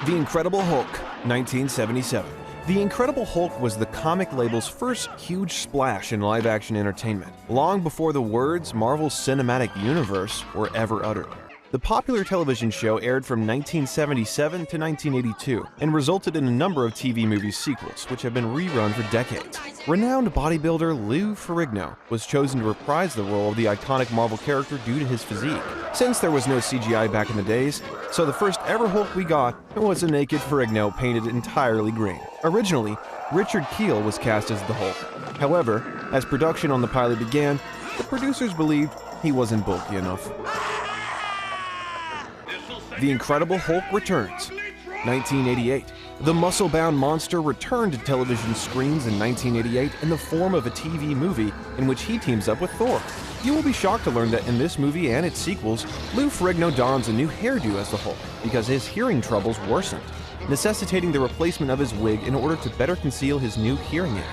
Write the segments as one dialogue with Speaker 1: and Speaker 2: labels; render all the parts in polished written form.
Speaker 1: The Incredible Hulk, 1977. The Incredible Hulk was the comic label's first huge splash in live-action entertainment, long before the words Marvel's Cinematic Universe were ever uttered. The popular television show aired from 1977 to 1982 and resulted in a number of TV movie sequels, which have been rerun for decades. Renowned bodybuilder Lou Ferrigno was chosen to reprise the role of the iconic Marvel character due to his physique. Since there was no CGI back in the days, so the first ever Hulk we got was a naked Ferrigno painted entirely green. Originally, Richard Kiel was cast as the Hulk. However, as production on the pilot began, the producers believed he wasn't bulky enough. The Incredible Hulk returns, 1988. The muscle-bound monster returned to television screens in 1988 in the form of a TV movie in which he teams up with Thor. You will be shocked to learn that in this movie and its sequels, Lou Ferrigno dons a new hairdo as the Hulk because his hearing troubles worsened, necessitating the replacement of his wig in order to better conceal his new hearing aid.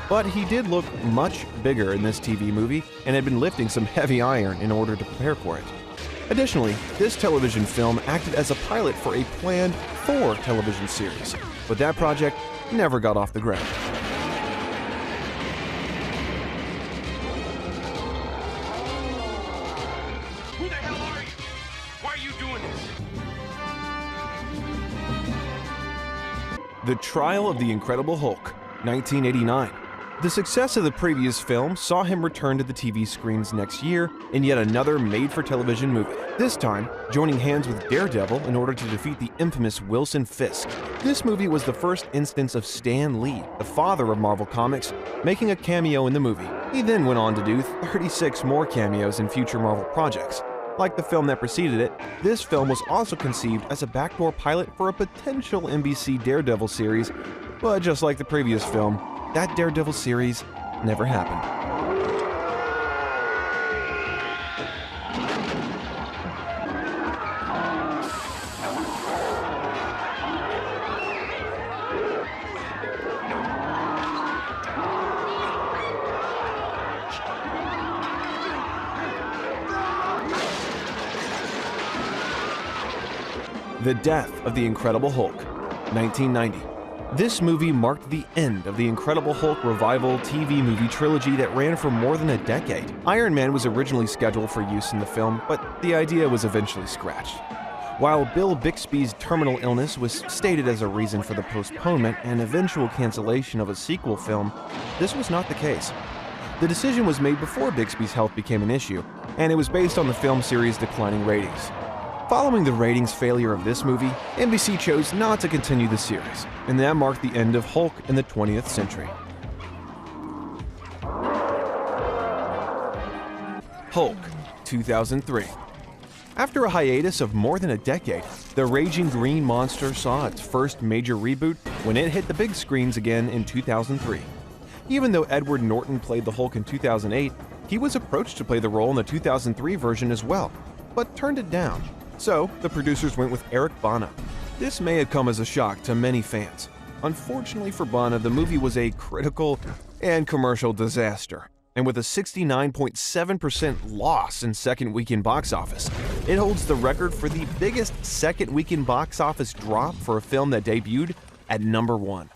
Speaker 1: But he did look much bigger in this TV movie and had been lifting some heavy iron in order to prepare for it. Additionally, this television film acted as a pilot for a planned Thor television series, but that project never got off the ground.
Speaker 2: Who the hell are you? Why are you doing this?
Speaker 1: The Trial of the Incredible Hulk, 1989. The success of the previous film saw him return to the TV screens next year in yet another made-for-television movie, this time joining hands with Daredevil in order to defeat the infamous Wilson Fisk. This movie was the first instance of Stan Lee, the father of Marvel Comics, making a cameo in the movie. He then went on to do 36 more cameos in future Marvel projects. Like the film that preceded it, this film was also conceived as a backdoor pilot for a potential NBC Daredevil series, but just like the previous film, that Daredevil series never happened. The Death of the Incredible Hulk, 1990. This movie marked the end of the Incredible Hulk revival TV movie trilogy that ran for more than a decade. Iron Man was originally scheduled for use in the film, but the idea was eventually scratched. While Bill Bixby's terminal illness was stated as a reason for the postponement and eventual cancellation of a sequel film, this was not the case. The decision was made before Bixby's health became an issue, and it was based on the film series' declining ratings. Following the ratings failure of this movie, NBC chose not to continue the series, and that marked the end of Hulk in the 20th century. Hulk, 2003. After a hiatus of more than a decade, the Raging Green Monster saw its first major reboot when it hit the big screens again in 2003. Even though Edward Norton played the Hulk in 2008, he was approached to play the role in the 2003 version as well, but turned it down. So, the producers went with Eric Bana. This may have come as a shock to many fans. Unfortunately for Bana, the movie was a critical and commercial disaster, and with a 69.7% loss in second weekend box office, it holds the record for the biggest second weekend box office drop for a film that debuted at number 1.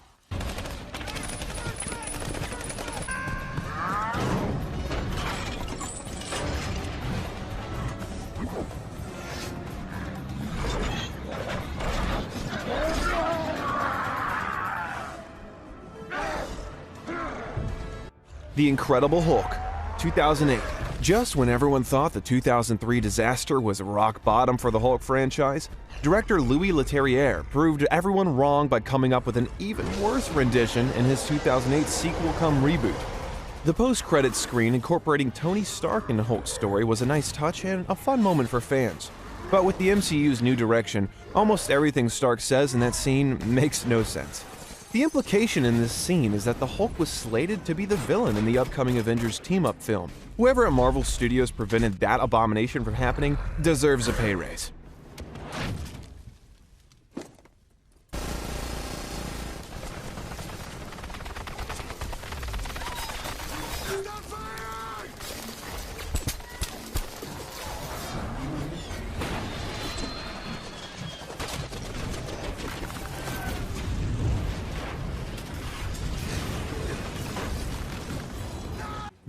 Speaker 1: The Incredible Hulk, 2008. Just when everyone thought the 2003 disaster was rock bottom for the Hulk franchise, director Louis Leterrier proved everyone wrong by coming up with an even worse rendition in his 2008 sequel-cum-reboot. The post-credits screen incorporating Tony Stark in the Hulk story was a nice touch and a fun moment for fans. But with the MCU's new direction, almost everything Stark says in that scene makes no sense. The implication in this scene is that the Hulk was slated to be the villain in the upcoming Avengers team-up film. Whoever at Marvel Studios prevented that abomination from happening deserves a pay raise.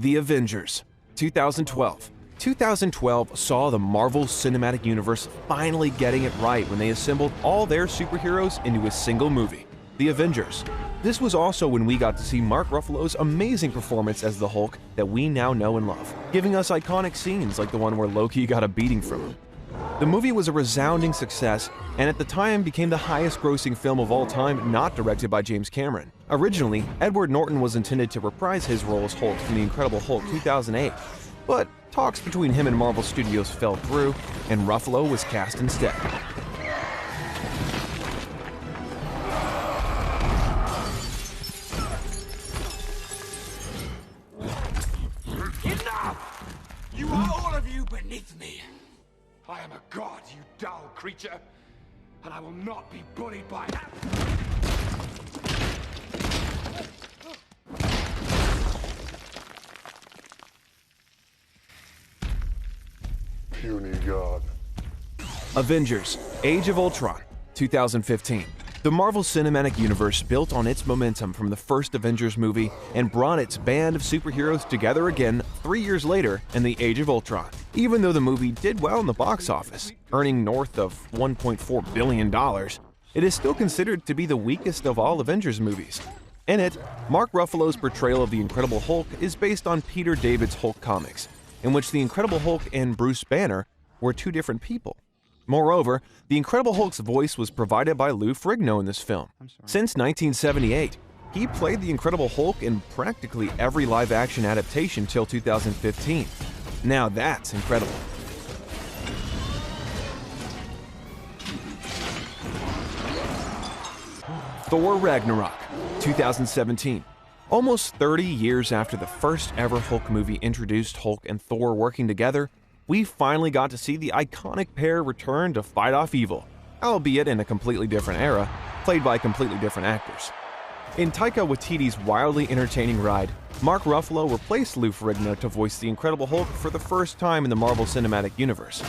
Speaker 1: The Avengers, 2012. 2012 saw the Marvel Cinematic Universe finally getting it right when they assembled all their superheroes into a single movie, The Avengers. This was also when we got to see Mark Ruffalo's amazing performance as the Hulk that we now know and love, giving us iconic scenes like the one where Loki got a beating from him. The movie was a resounding success and at the time became the highest-grossing film of all time not directed by James Cameron. Originally, Edward Norton was intended to reprise his role as Hulk from The Incredible Hulk 2008, but talks between him and Marvel Studios fell through, and Ruffalo was cast instead.
Speaker 2: Enough! You are all of you beneath me. I am a god, you dull creature, and I will not be bullied by that.
Speaker 3: Puny god.
Speaker 1: Avengers: Age of Ultron, 2015. The Marvel Cinematic Universe built on its momentum from the first Avengers movie and brought its band of superheroes together again 3 years later in the Age of Ultron. Even though the movie did well in the box office, earning north of $1.4 billion, it is still considered to be the weakest of all Avengers movies. In it, Mark Ruffalo's portrayal of the Incredible Hulk is based on Peter David's Hulk comics, in which the Incredible Hulk and Bruce Banner were two different people. Moreover, the Incredible Hulk's voice was provided by Lou Ferrigno in this film. Since 1978, he played the Incredible Hulk in practically every live-action adaptation till 2015. Now that's incredible. Thor: Ragnarok, 2017. Almost 30 years after the first ever Hulk movie introduced Hulk and Thor working together, we finally got to see the iconic pair return to fight off evil, albeit in a completely different era, played by completely different actors. In Taika Waititi's wildly entertaining ride, Mark Ruffalo replaced Lou Ferrigno to voice the Incredible Hulk for the first time in the Marvel Cinematic Universe.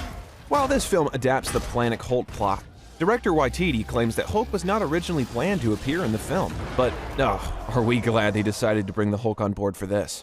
Speaker 1: While this film adapts the Planet Hulk plot, director Waititi claims that Hulk was not originally planned to appear in the film, but are we glad they decided to bring the Hulk on board for this.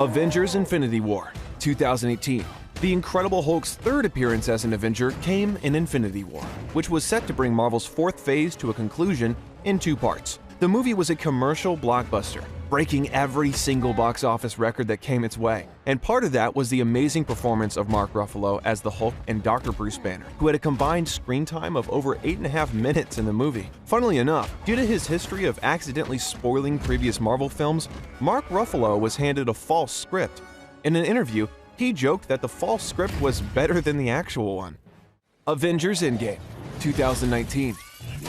Speaker 1: Avengers: Infinity War, 2018. The Incredible Hulk's third appearance as an Avenger came in Infinity War, which was set to bring Marvel's fourth phase to a conclusion in 2 parts. The movie was a commercial blockbuster, breaking every single box office record that came its way, and part of that was the amazing performance of Mark Ruffalo as the Hulk and Dr. Bruce Banner, who had a combined screen time of over 8.5 minutes in the movie. Funnily enough, due to his history of accidentally spoiling previous Marvel films, Mark Ruffalo was handed a false script. In an interview, he joked that the false script was better than the actual one. Avengers: Endgame, 2019.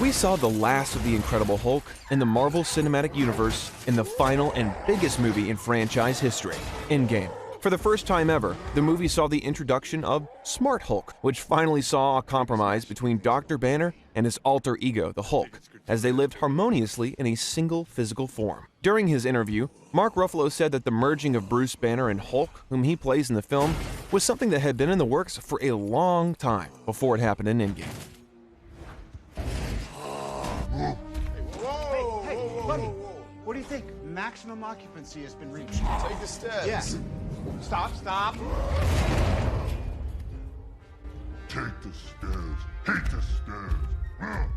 Speaker 1: We saw the last of the Incredible Hulk in the Marvel Cinematic Universe in the final and biggest movie in franchise history, Endgame. For the first time ever, the movie saw the introduction of Smart Hulk, which finally saw a compromise between Dr. Banner and his alter ego, the Hulk, as they lived harmoniously in a single physical form. During his interview, Mark Ruffalo said that the merging of Bruce Banner and Hulk, whom he plays in the film, was something that had been in the works for a long time before it happened in Endgame.
Speaker 4: Buddy, what do you think? Maximum occupancy has been reached.
Speaker 3: Take the stairs.
Speaker 4: Yes. Stop.
Speaker 3: Take the stairs. Hate the stairs.